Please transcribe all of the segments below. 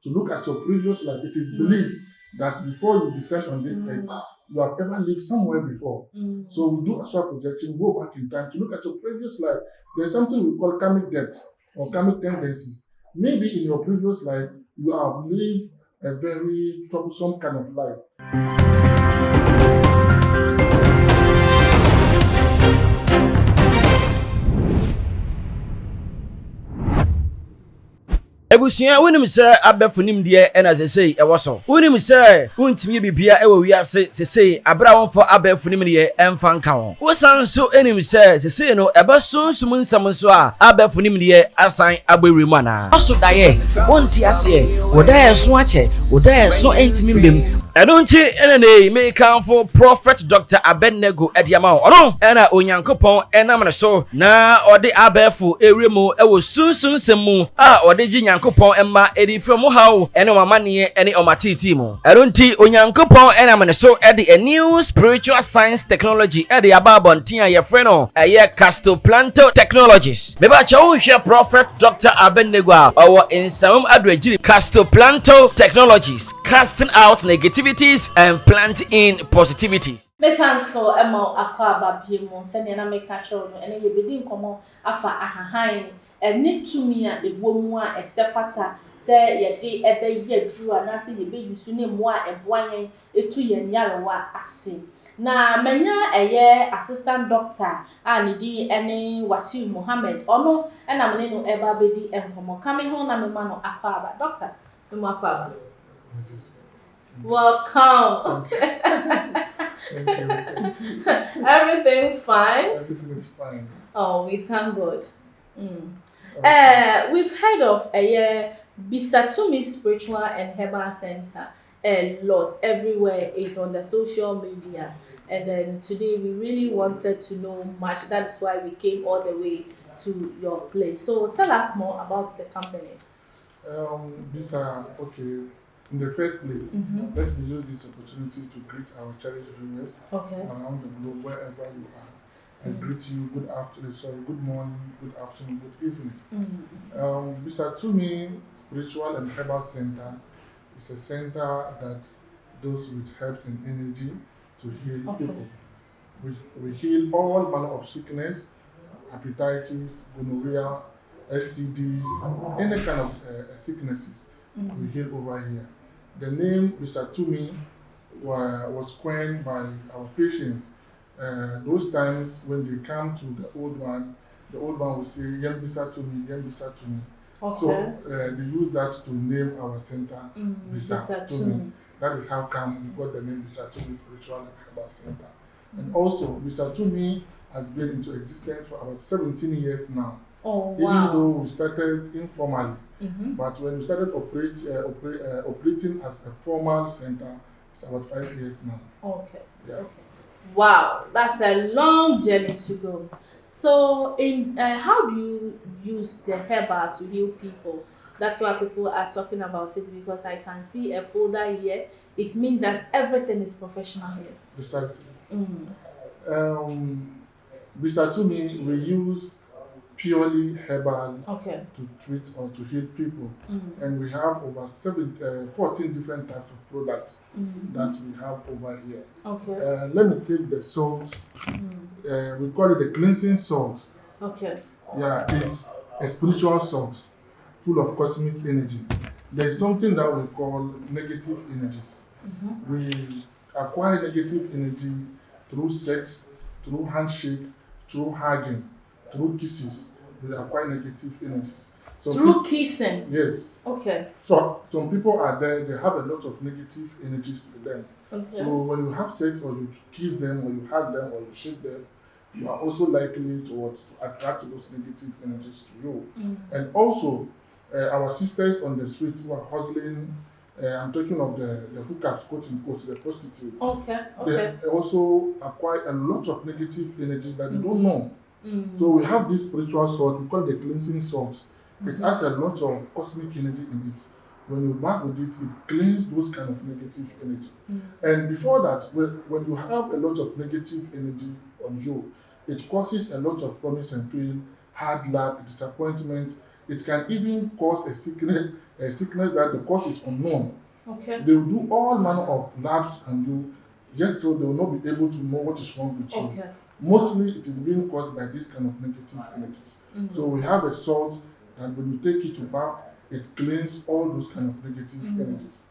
to look at your previous life. It is believed that before you descend on this earth, you have ever lived somewhere before. So we do astral projection, go back in time to look at your previous life. There's something we call karmic debt or karmic tendencies. Maybe in your previous life, you have lived a very troublesome kind of life. Ebusia wonim se abefunim de ena sesei ewoso wonim se wontimi bibia ewo wiase sesei abra wonfo abefunim de emfa nka ho wosan so enim se sesei no ebesonsum nsam so a abefunim de asan agbewrimu ana oso daye wonti ase wodaye so ache wodaye so entimi mbem Edonchi enene me kanfo Prophet Dr. Abennego Ediama ono ena onyankopon enam ne so na ode abefu ewremu ewo sunsun semu a ode ji nyankopon emma edi from how ene mamane ene omatiti mu Edonchi onyankopon enam ne so edi a new spiritual science technology edi ababontin a ye frɛ no eye castoplanto technologies me ba chawo hwe Prophet Dr. Abennego a owo ensam adwagiri castoplanto technologies casting out negativity and plant in positivities. Mesanso emo akwa babiemu sene na meka cho no ene ye bedi nkomo afa ahahan ene tumi a ebomu a esefata se ye de ebe ye dru ana se ye be yusu ne mo a eboan etu ye nyarewa ase na manya eye assistant doctor a ne di ene Wasihu Mohammed ono ena mene no eba bedi enkomo kame ho na mema no akwa ba doctor memo akwa ba. Welcome. Thank you. Everything fine? Everything is fine. Oh, we thank God. We've heard of a Bisatumi Spiritual and Herbal Center a lot. Everywhere is on the social media. And then today we really wanted to know much. That's why we came all the way to your place. So tell us more about the company. Okay. In the first place, let me use this opportunity to greet our cherished viewers around the globe, wherever you are. I greet you good morning, good afternoon, good evening. Bisatumi Spiritual and Herbal Center is a center that deals with herbs and energy to heal people. We heal all manner of sickness, hepatitis, gonorrhea, STDs, any kind of sicknesses. We heal over here. The name Bisatumi was coined by our patients. Those times when they come to the old one will say, Yem Bisatumi, Yem Bisatumi. So they use that to name our center Bisatumi. That is how come we got the name Bisatumi Spiritual and Herbal Center. And also, Bisatumi has been into existence for about 17 years now. Oh, wow. Even though we started informally, but when we started operating as a formal center, it's about 5 years now. Okay. Yeah. Okay. Wow, that's a long journey to go. So, how do you use the herbal to heal people? That's why people are talking about it, because I can see a folder here. It means that everything is professional here. Precisely. Bisatumi, we use purely herbal to treat or to heal people. And we have over 14 different types of products that we have over here. Let me take the salt. We call it the cleansing salt. Yeah, it's a spiritual salt full of cosmic energy. There's something that we call negative energies. We acquire negative energy through sex, through handshake, through hugging, through kisses. We acquire negative energies. So through kissing? Yes. Okay. So some people are there, they have a lot of negative energies to them. So when you have sex or you kiss them or you hug them or you shake them, you are also likely to attract those negative energies to you. And also, our sisters on the street who are hustling, I'm talking of the hookups, quote unquote, the prostitute. They also acquire a lot of negative energies that they don't know. So we have this spiritual salt, we call it the cleansing salt. It has a lot of cosmic energy in it. When you bath with it, it cleans those kind of negative energy. And before that, when you have a lot of negative energy on you, it causes a lot of promise and fail, hard luck, disappointment. It can even cause a a sickness that the cause is unknown. Okay. They will do all manner of labs and do just so they will not be able to know what is wrong with you. Okay. Mostly it is being caused by this kind of negative energies. So we have a salt that when you take it to bath, it cleans all those kind of negative energies.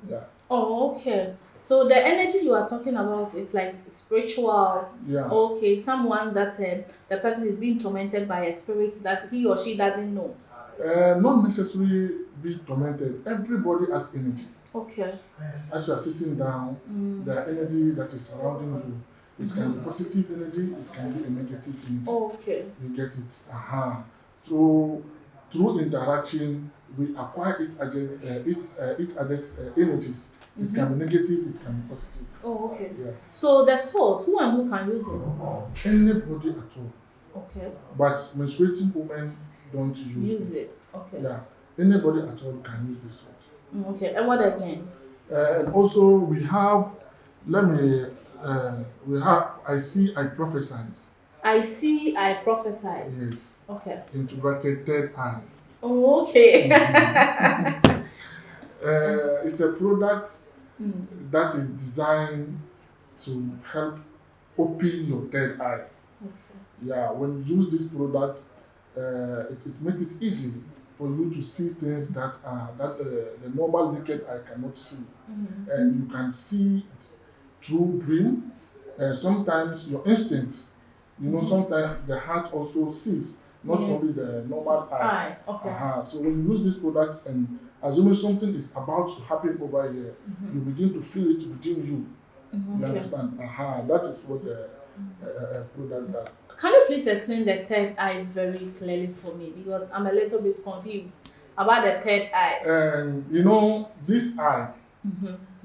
Yeah. Oh, okay. So the energy you are talking about is like spiritual. Yeah. Okay, someone that the person is being tormented by a spirit that he or she doesn't know. Not necessarily be tormented. Everybody has energy. Okay. As you are sitting down, the energy that is surrounding you, it can be positive energy, it can be a negative energy. Okay. You get it. So through interaction, we acquire each other's energies. It can be negative, it can be positive. Oh, okay. Yeah. So the salt, who and who can use it? Anybody at all. Okay. But menstruating women don't use it. Okay. Yeah. Anybody at all can use this salt. Okay. And what again? And also we have, I see, I prophesize. I see, I prophesy. Yes. Okay. Into bracket third eye. Oh, okay. It's a product that is designed to help open your third eye. Okay. Yeah, when you use this product, it makes it easy for you to see things that the normal naked eye cannot see. And you can see it through dream. Sometimes your instincts, sometimes the heart also sees, not only the normal eye. Okay. So when you use this product and assuming something is about to happen over here, you begin to feel it within you. You understand? That is what the product does. Can you please explain the third eye very clearly for me? Because I'm a little bit confused about the third eye. This eye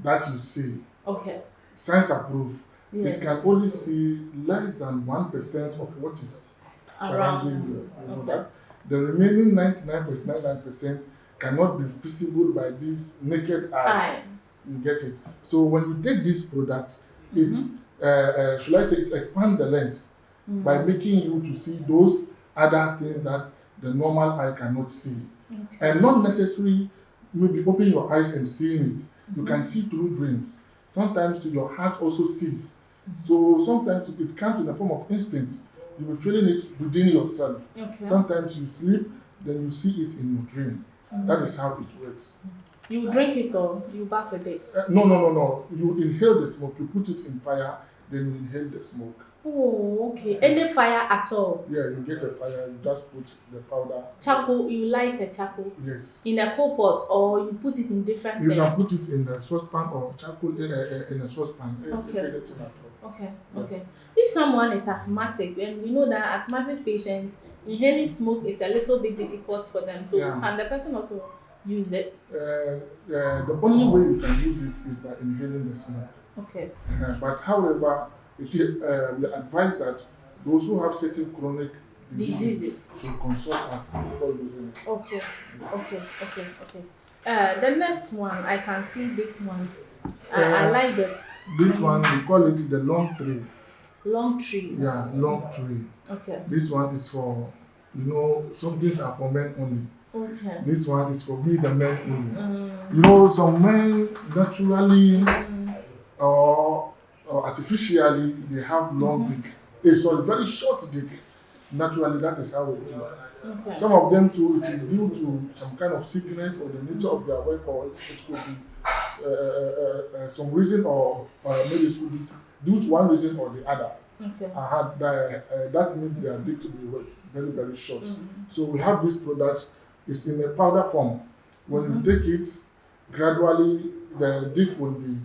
that you see, okay, science approved, it can only see less than 1% of what is surrounding you. You know that? The remaining 99.99% cannot be visible by this naked eye. You get it? So when you take this product, it expands the lens by making you to see those other things that the normal eye cannot see. And not necessarily maybe open your eyes and seeing it. You can see through dreams. Sometimes your heart also sees. So sometimes it comes in the form of instinct. You'll be feeling it within yourself. Sometimes you sleep, then you see it in your dream. That is how it works. You drink it or you bath with it? No. You inhale the smoke. You put it in fire, then you inhale the smoke. Oh, okay. Any fire at all? Yeah, you get a fire, you just put the powder. Charcoal, you light a charcoal? Yes. In a coal pot or you put it in different You can put it in a saucepan or charcoal in a saucepan. Okay. Okay. If someone is asthmatic, and we know that asthmatic patients, inhaling smoke is a little bit difficult for them. So can the person also use it? The only way you can use it is by inhaling the smoke. Okay. But however, we advise that those who have certain chronic diseases should consult us before using it. Okay. The next one, I can see this one. I like it. This one, we call it the long tree. Long tree? Yeah, long tree. Okay. This one is for, some things are for men only. Okay. This one is for we the men only. Some men naturally or artificially, they have long dick. Very short dick. Naturally, that is how it is. Okay. Some of them too, it is due to some kind of sickness or the nature of their work, or it could be some reason, or maybe it could be due to one reason or the other. Okay. That means their dick to be very, very short. So we have this product. It's in a powder form. When you take it, gradually the dick will be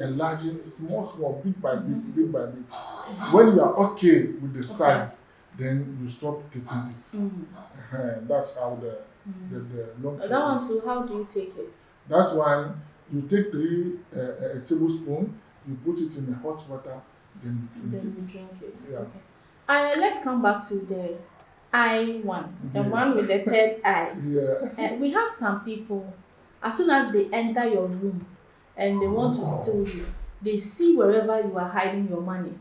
enlarging small, bit by bit. When you are okay with the size, then you stop taking it. That's how the long term. That one too, how do you take it? That one, you take 3 tablespoons, you put it in the hot water, then you drink it. Yeah. Okay. Let's come back to the eye one, the one with the third eye. Yeah. We have some people, as soon as they enter your room and they want to steal you, they see wherever you are hiding your money,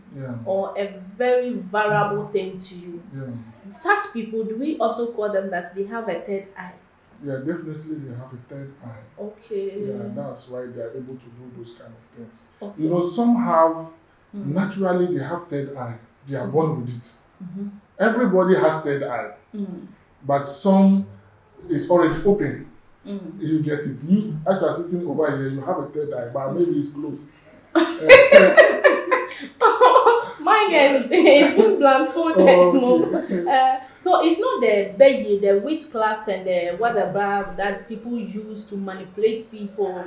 or a very valuable thing to you. Such people, do we also call them that they have a third eye? Yeah, definitely they have a third eye. Okay. Yeah, that's why they are able to do those kind of things. Okay. You know, some have naturally they have third eye. They are born with it. Everybody has third eye, but some is already open. You get it. You, as you are sitting over here, you have a third eye, but maybe it's closed. Mine is been blindfolded. Okay. So it's not the beyi, the witchcraft and the whatever that people use to manipulate people.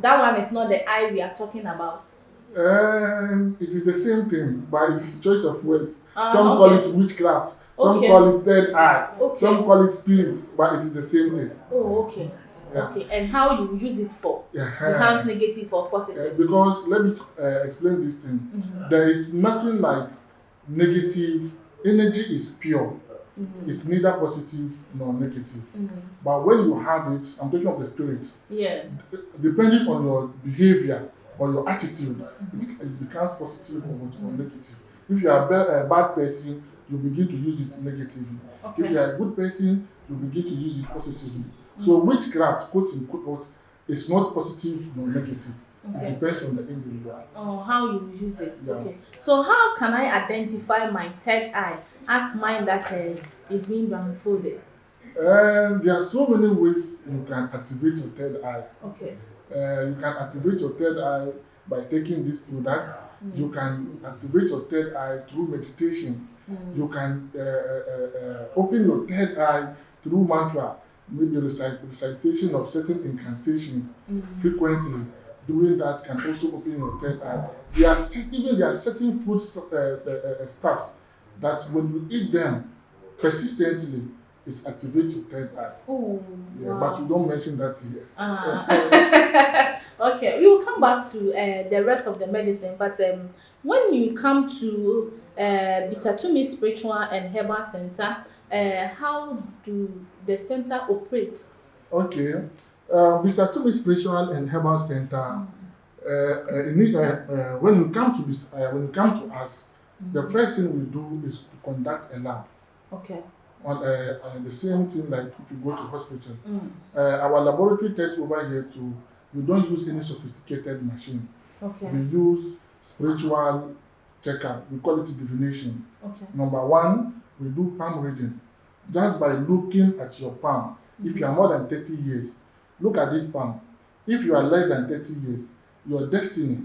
That one is not the eye we are talking about. It is the same thing, but it's choice of words. Some call it witchcraft, some call it third eye, some call it spirit, but it is the same thing. Oh, okay. Yeah. Okay, and how you use it for? You have negative or positive? Because let me explain this thing. There is nothing like negative. Energy is pure. It's neither positive nor negative. But when you have it, I'm talking of the spirit. Yeah. Depending on your behavior or your attitude, it becomes positive or negative. If you are a bad person, you begin to use it negatively. If you are a good person, you begin to use it positively. So witchcraft, quote unquote, is not positive nor negative. It depends on the individual. Oh, how you use it. Yeah. Okay. So how can I identify my third eye as mine that is being blindfolded? There are so many ways you can activate your third eye. Okay. You can activate your third eye by taking this product. You can activate your third eye through meditation. You can open your third eye through mantra, maybe recitation of certain incantations frequently. Doing that can also open your third eye. There are certain food stuffs that when you eat them persistently, it activates your third eye. Oh, yeah, wow. But you don't mention that here. Okay, we will come back to the rest of the medicine. But when you come to Bisatumi Spiritual and Herbal Center, how do the center operate? Okay, Bisatumi Spiritual and Herbal Center. When you come to us, the first thing we do is to conduct a lab. Okay. On the same thing like if you go to hospital. Our laboratory test over here too, we don't use any sophisticated machine. Okay. We use spiritual checkup. We call it divination. Okay. Number one, we do palm reading. Just by looking at your palm. If you are more than 30 years, look at this palm. If you are less than 30 years, your destiny,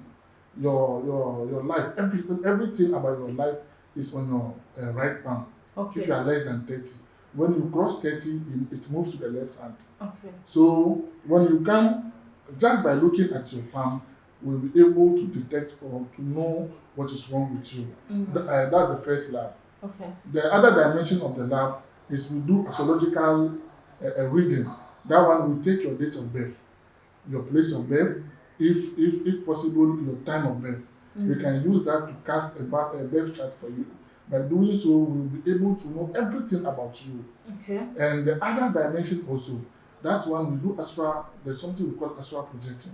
your life, everything about your life is on your right palm. Okay. If you are less than 30. When you cross 30, it moves to the left hand. Okay. So when you come, just by looking at your palm, we'll be able to detect or to know what is wrong with you. That's the first lab. Okay. The other dimension of the lab is we do astrological reading. That one will take your date of birth, your place of birth, if possible, your time of birth. We can use that to cast a birth chart for you. By doing so, we'll be able to know everything about you. Okay. And the other dimension also, that one we do astral, there's something we call astral projection.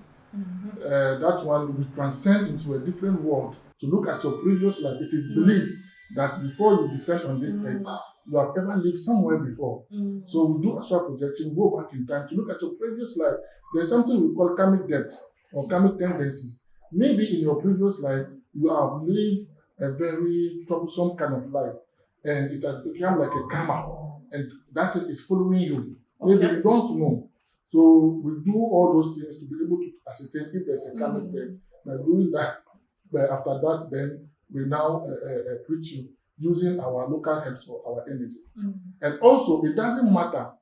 That one we transcend into a different world to look at your previous life. It is believed that before you descend on this earth, you have ever lived somewhere before. So we do astral projection, go back in time to look at your previous life. There's something we call karmic debt or karmic tendencies. Maybe in your previous life, you have lived a very troublesome kind of life, and it has become like a karma, and that thing is following you. Okay. Maybe you don't know. So we do all those things to be able to ascertain if there's a karmic debt. By doing that, but after that, then we now treat you using our local herbs or our energy. And also, it doesn't matter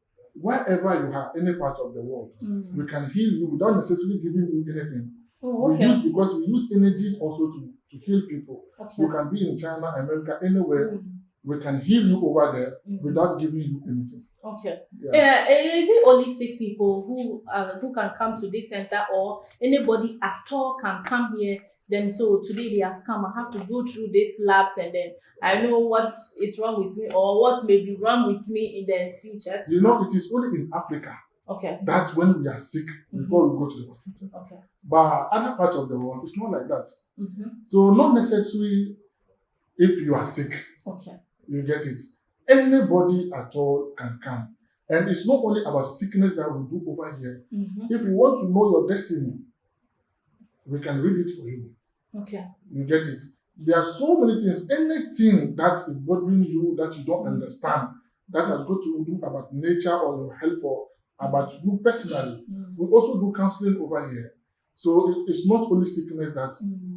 wherever you are, any part of the world, we can heal you without necessarily giving you anything. Oh, okay. Because we use energies also to heal people. Okay. You can be in China, America, anywhere. We can heal you over there without giving you anything. Okay. Yeah. Is it only sick people who can come to this center, or anybody at all can come here? Then so today they have come. I have to go through these labs, and then I know what is wrong with me or what may be wrong with me in the future. You know, it is only in Africa. Okay. That's when we are sick before we go to the hospital. Okay. But other parts of the world, it's not like that. So not necessarily if you are sick. Okay. You get it. Anybody at all can come. And it's not only about sickness that we do over here. If you want to know your destiny, we can read it for you. Okay. You get it? There are so many things. Anything that is bothering you that you don't understand, that has got to do about nature or your health or about you personally. We also do counseling over here. So it's not only sickness that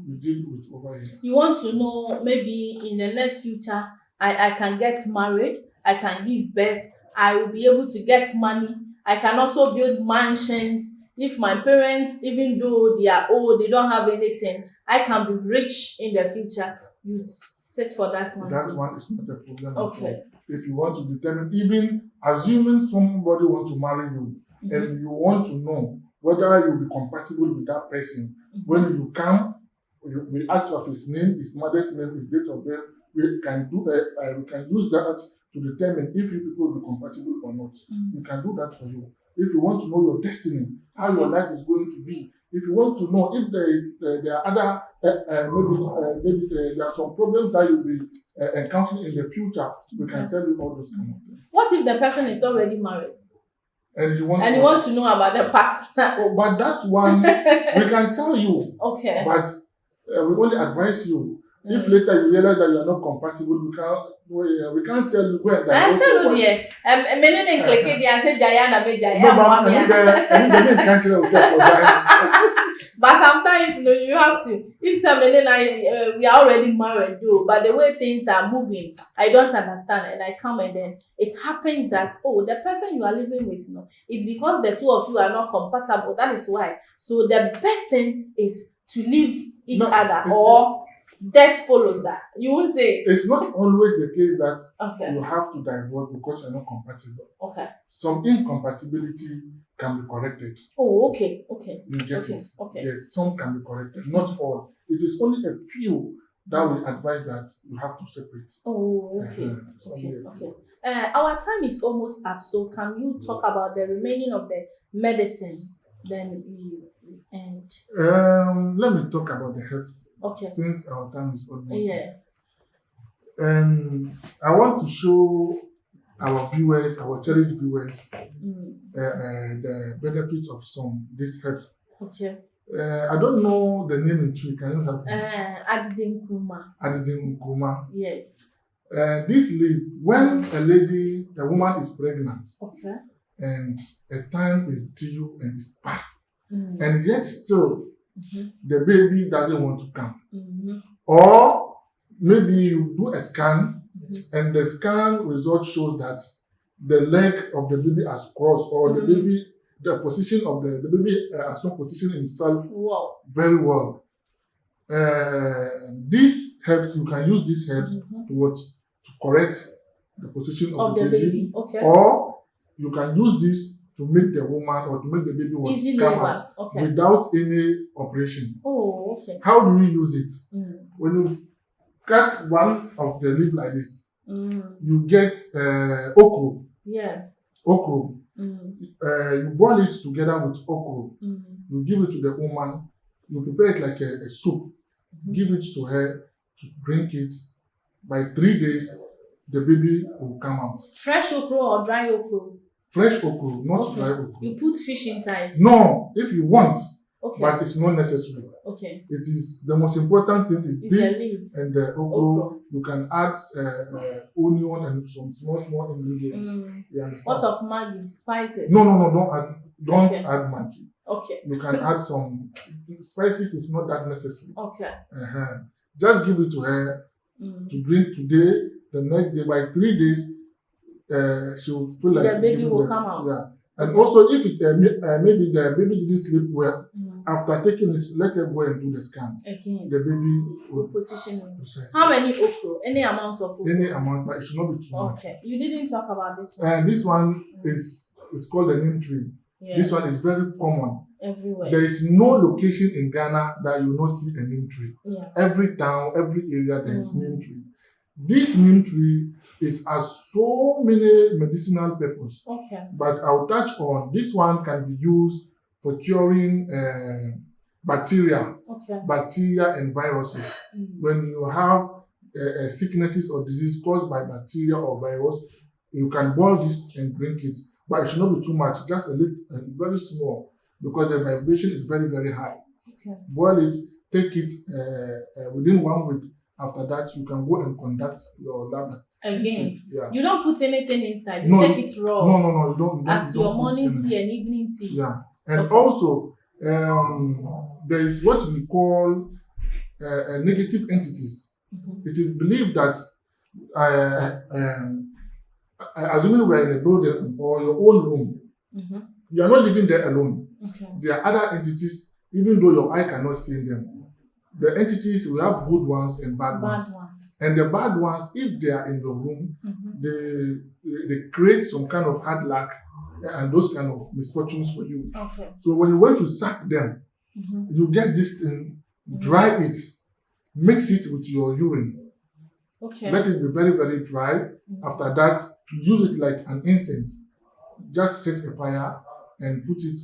we deal with over here. You want to know maybe in the next future, I can get married, I can give birth, I will be able to get money, I can also build mansions. If my parents, even though they are old, they don't have anything, I can be rich in the future. You sit for that one. That one is not a problem. Okay. If you want to determine, even assuming somebody wants to marry you, and you want to know whether you'll be compatible with that person, when you come, we ask of his name, his mother's name, his date of birth. We can use that to determine if you people will be compatible or not. We can do that for you. If you want to know your destiny, how your life is going to be, if you want to know if there are other maybe there are some problems that you'll be encountering in the future, we can tell you all those kind of things. What if the person is already married? And you want to know about the partner? Oh, but that one we can tell you. Okay. But we only advise you. If later you realize that you are not compatible, we can't tell you where. I said, "Oh dear, many click it. I said, Jayana, be Jayana." But sometimes you have to. If somebody we are already married, though, but the way things are moving, I don't understand, and I come and then it happens that the person you are living with, it's because the two of you are not compatible. That is why. So the best thing is to leave each other or. Death follows that. You won't say it's not always the case that you have to divorce because you're not compatible. Okay. Some incompatibility can be corrected. Oh, okay. You get it. Okay. Yes, some can be corrected. Not all. It is only a few that we advise that you have to separate. Oh, okay. Our time is almost up, so can you talk about the remaining of the medicine? Then we end. Let me talk about the health. Okay. Since our time is almost up. I want to show our viewers, our cherished viewers, the benefits of these herbs. Okay. I don't know the name in tree. Can you help me? Adidin Nkrumah. Yes. This leaf, when a woman is pregnant, and a time is due and is past, and yet still the baby doesn't want to come, or maybe you do a scan and the scan result shows that the leg of the baby has crossed, or the position of the baby has not positioned himself very well. These herbs, you can use these herbs to correct the position of the baby. Okay. Or you can use this to make the woman or to make the baby come out without any operation. Oh, okay. How do we use it? When you cut one of the leaf like this, you get okra. Yeah. Okra. You boil it together with okra. You give it to the woman. You prepare it like a soup. Give it to her to drink it. By 3 days, the baby will come out. Fresh okra or dry okra? Fresh okra, not dry okra. You put fish inside? No, if you want, but it's not necessary. Okay. It is the most important thing is this and the okra. You can add onion and some small ingredients. You understand? What of Maggi, spices? No, don't add Maggi. Okay. You can add some spices. It's not that necessary. Okay. Just give it to her to drink today. The next day, by 3 days, she will feel like the baby will come out. Yeah, and also if it maybe the baby didn't sleep well, after taking it, let her go and do the scan. Again, the baby will position. How many okra? Any amount of okra? Any amount, but it should not be too much. Okay, you didn't talk about this one. This one is called the neem tree. Yeah. This one is very common. Everywhere. There is no location in Ghana that you will not see a neem tree. Yeah. Every town, every area, there is neem tree. This neem tree, it has so many medicinal purposes. Okay. But I'll touch on this one can be used for curing bacteria and viruses. When you have sicknesses or disease caused by bacteria or virus, you can boil this and drink it. but it should not be too much, just a little, very small, because the vibration is very, very high. Okay. Boil it, take it within 1 week. After that, you can go and conduct your lab. Again, yeah. You don't put anything inside. You take it raw. No, you don't. As your morning tea and evening tea. Yeah, and also there is what we call negative entities. It is believed that assuming we are in a building or your own room, you are not living there alone. Okay. There are other entities, even though your eye cannot see them. The entities, we have good ones and bad ones. And the bad ones, if they are in the room, they create some kind of hard luck and those kind of misfortunes for you. Okay. So when you want to sack them, you get this thing, dry it, mix it with your urine. Okay. Let it be very, very dry. After that, use it like an incense. Just set a fire and put it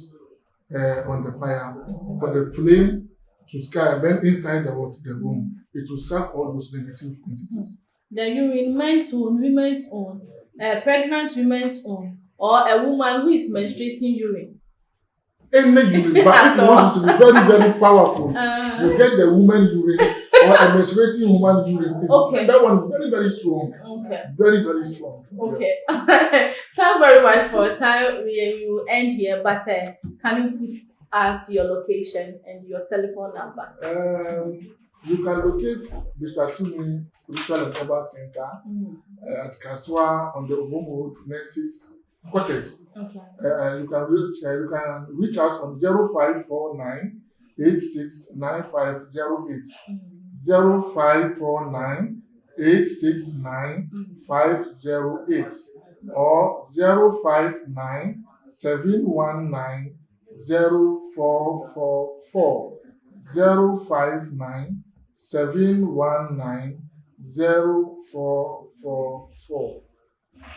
on the fire for the flame to sky. Then inside the room, it will suck all those negative entities. The urine, men's own, women's own, pregnant women's own, or a woman who is menstruating urine. Any urine, but if you want it to be very, very powerful, you get the woman urine or a menstruating woman urine. Okay. That one is very, very strong. Okay. Very, very strong. Okay. Yeah. Thank you very much for your time. We will end here, but can you put out your location and your telephone number? You can locate M3nstruating Spiritual and Herbal Center at Kaswa on the Obomo Nurses Quarters. Okay. You can reach us on 0549 869508. 0549 869508 or 059 719 0444. 059 719 0444.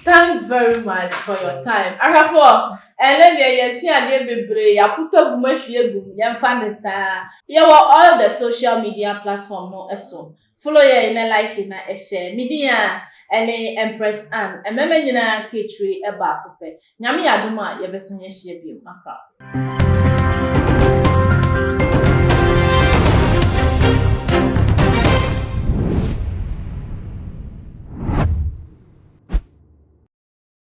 Thanks very much for your time. Arafo, and then you share the baby, ya put up much you find this. You all the social media platform no eso. Follow you in a like in a share media and Empress Anne, and member in a catering about. Nyami Aduma, you best share you.